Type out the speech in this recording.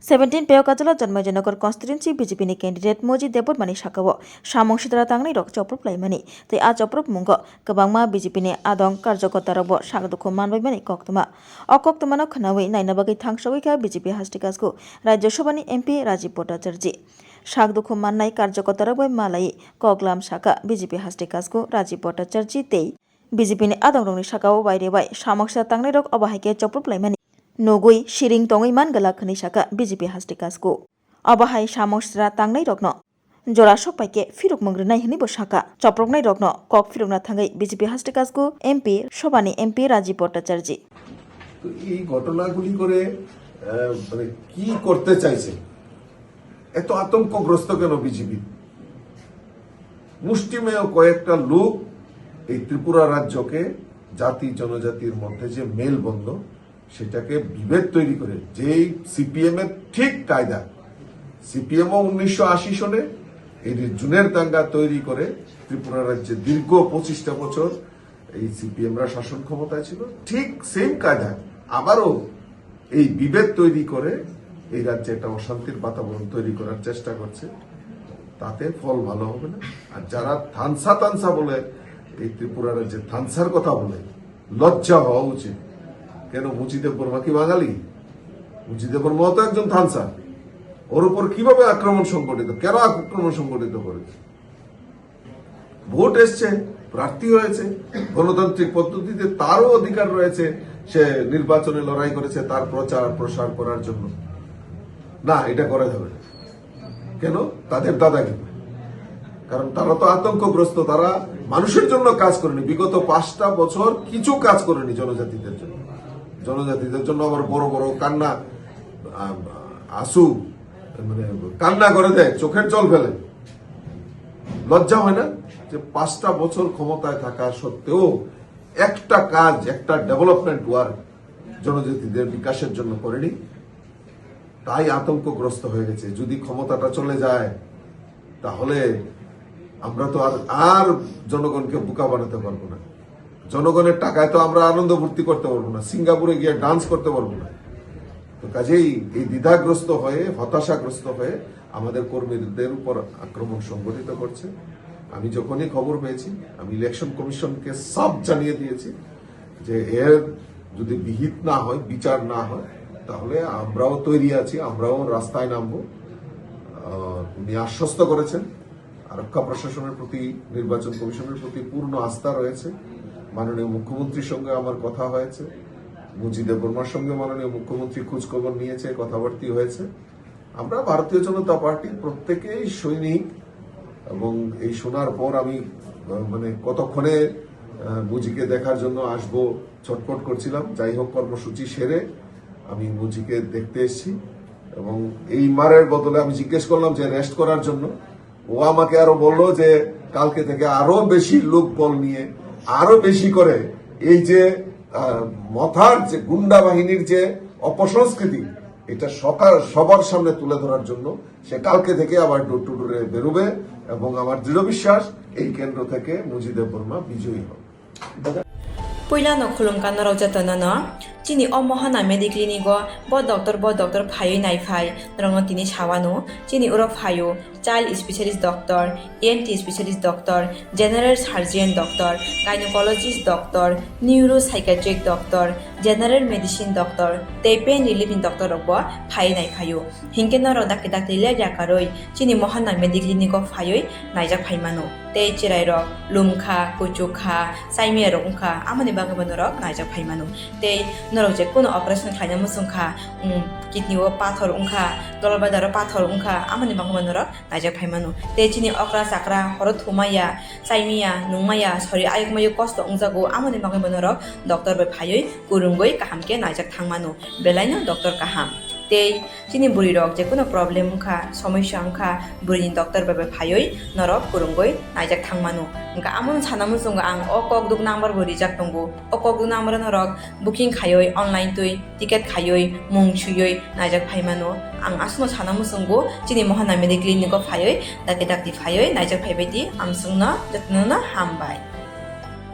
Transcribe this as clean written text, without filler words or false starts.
17 Peokajala Janmajanagor constituency BJP ni candidate Moji Debot Mani Shakawo Samong Sidra Tangnai Rok Choprop Laimani Tei A Choprop Mungo Kabangma BJP ni Adong Karjokota Robo Shagdoko Manbai Mani Koktama O Koktamano Khanawi Nainabagi Thangshawika BJP Hastikasku Rajya Sabhani MP Rajiv Bhattacharjee Shagdoko Mannai Karjokota Robo Malai Koklam Shaka BJP Hastikasku Rajiv Bhattacharjee Tei BJP ni Adong Rongni Shakawo Baire Bai Samong Sidra Tangnai Rok Obahaike Choprop Laimani Nogui Shiring Tongai Mangala Khani Shaka BJP Hastikasku Abahai Samong Sidra Tangnai Rokno Jora Sokpaike Firuk Mungrinai Hinibo Shaka Choproknai Rokno Kok Firukna Thangai BJP Hastikasku MP Sobhani MP Rajiv Bhattacharjee তো এই ঘটনাগুলি করে মানে কি করতে চাইছে এত আতঙ্কগ্রস্ত কেন বিজেপি মুষ্টিমেয় কয়েকটা লোক এই ত্রিপুরা রাজ্যকে জাতি জনজাতির মধ্যে যে মেলবন্ধন সেটাকে বিভেদ তৈরি করে যেই সিপিএম এর ঠিক কায়দা সিপিএম ও 1980 সনে এই জুনের দাঙ্গা তৈরি করে ত্রিপুরা রাজ্যে দীর্ঘ 25টা বছর এই সিপিএমরা শাসন ক্ষমতায় ছিল ঠিক সেম কায়দা আবারও এই বিভেদ তৈরি করে এই রাজ্যে একটা অশান্তির বাতাবরণ তৈরি করার চেষ্টা করছে তাতে ফল ভালো হবে না আর যারা থানসা বলে এই ত্রিপুরা রাজ্যে থানসার কথা বলে লজ্জা হওয়া উচিত কেন মুজিদেব বর্মা কি বাঙালি মুজিদেব বর্মা তো একজন থানসা ওর উপর কিভাবে আক্রমণ সংগঠিত কেন আক্রমণ সংগঠিত করেছে ভোট এসছে প্রার্থী হয়েছে গণতান্ত্রিক পদ্ধতিতে তারও অধিকার রয়েছে সে নির্বাচনে লড়াই করেছে তার প্রচার প্রসার করার জন্য না এটা করা যাবে না কেন তাদের দাদাগিরি কারণ তারা তো আতঙ্কগ্রস্ত তারা মানুষের জন্য কাজ করেনি বিগত 5টা বছর কিছু কাজ করেনি জনজাতিদের জন্য আবার বড় বড় কান্না আসু মানে কান্না করে দেয় চোখের জল ফেলে লজ্জা হয় না যে 5টা বছর ক্ষমতায় থাকা সত্ত্বেও একটা কাজ একটা ডেভেলপমেন্ট ওয়ার্ক জনজাতিদের বিকাশের জন্য করেনি তাই আতঙ্কগ্রস্ত হয়ে গেছে যদি ক্ষমতাটা চলে যায় তাহলে আমরা তো আর জনগণকে বোকা বানাতে পারবো না জনগণের টাকায় তো আমরা আনন্দ ভর্তি করতে পারবো না সিঙ্গাপুরে গিয়ে ডান্স করতে পারবো না তো কাজেই এই দ্বিধাগ্রস্ত হয়ে হতাশাগ্রস্ত হয়ে আমাদের কর্মীদের উপর আক্রমণ সংগঠিত করছে আমি যখনই খবর পেয়েছি আমি ইলেকশন কমিশনকে সব জানিয়ে দিয়েছি যে এর যদি বিহিত না হয় বিচার না হয় তাহলে আমরাও তৈরি আছি আমরাও রাস্তায় নামবো উনি আশ্বস্ত করেছেন আরক্ষা প্রশাসনের প্রতি নির্বাচন কমিশনের প্রতি পূর্ণ আস্থা রয়েছে মাননীয় মুখ্যমন্ত্রীর সঙ্গে আমার কথা হয়েছে মুজিদেব বর্মার সঙ্গে মাননীয় মুখ্যমন্ত্রী খোঁজখবর নিয়েছে কথাবার্তা হয়েছে আমরা ভারতীয় জনতা পার্টির প্রত্যেকেই সৈনিক এবং এই শোনার পর আমি মানে কতক্ষণে মুজিকে দেখার জন্য আসবো ছটফট করছিলাম যাই হোক কর্মসূচি সেরে আমি মুজিকে দেখতে এসেছি এবং এই মারের বদলে আমি জিজ্ঞেস করলাম যে রেস্ট করার জন্য ও আমাকে আরো বললো যে কালকে থেকে আরো বেশি লোক বল নিয়ে আরো বেশি করে এই যে মথার যে গুন্ডা বাহিনীর যে অপসংস্কৃতি এটা সবার সামনে তুলে ধরার জন্য সে কালকে থেকে আবার ডোর টু ডোরে বেরোবে এবং আমার দৃঢ় বিশ্বাস এই কেন্দ্র থেকে মুজিদেব বর্মা বিজয়ী হবে Puilano khulumkan no rojatana no chini omohana mediclinigo bo doctor phayo nai phai rongno tini chawano chini uro phayo child specialist doctor ENT specialist doctor general surgeon doctor gynecologist doctor neuropsychiatric doctor general medicine doctor tei pain relieving doctor robo phai nai phayo hingke no ro dakte le jakaroi chini mohana mediclinigo phayo naijak phaimano tei chirai ro lumkha kuchukha saime rongkha amani bagabano naijak phaimano tei norok je kono operation khaina musungkha kidney o pathor ungkha dolbadaro pathor ungkha amani bagabano naijak phaimano tei chini okra sakra horo thumaya saimia nungmaya sori ayukmayu kosto ungjago amani bagabano doctor bai phayoi kurungoi kahamke naijak thangmano belaino doctor kaham tei chini buri rok je kono problem ungkha সমস্যা ungkha buri doctor bai phayoi norok kurungoi naijak thangmano ungka amon sanamu sunga ang o kokduk number bo rijak tongo o kokduk number norok booking khayoi online tui ticket khayoi mung chuyoi naijak phaimano ang asno sanamu sungo chini mohana medical clinic phayoi dakti phayoi naijak phaibai di amsungna jatnona hambai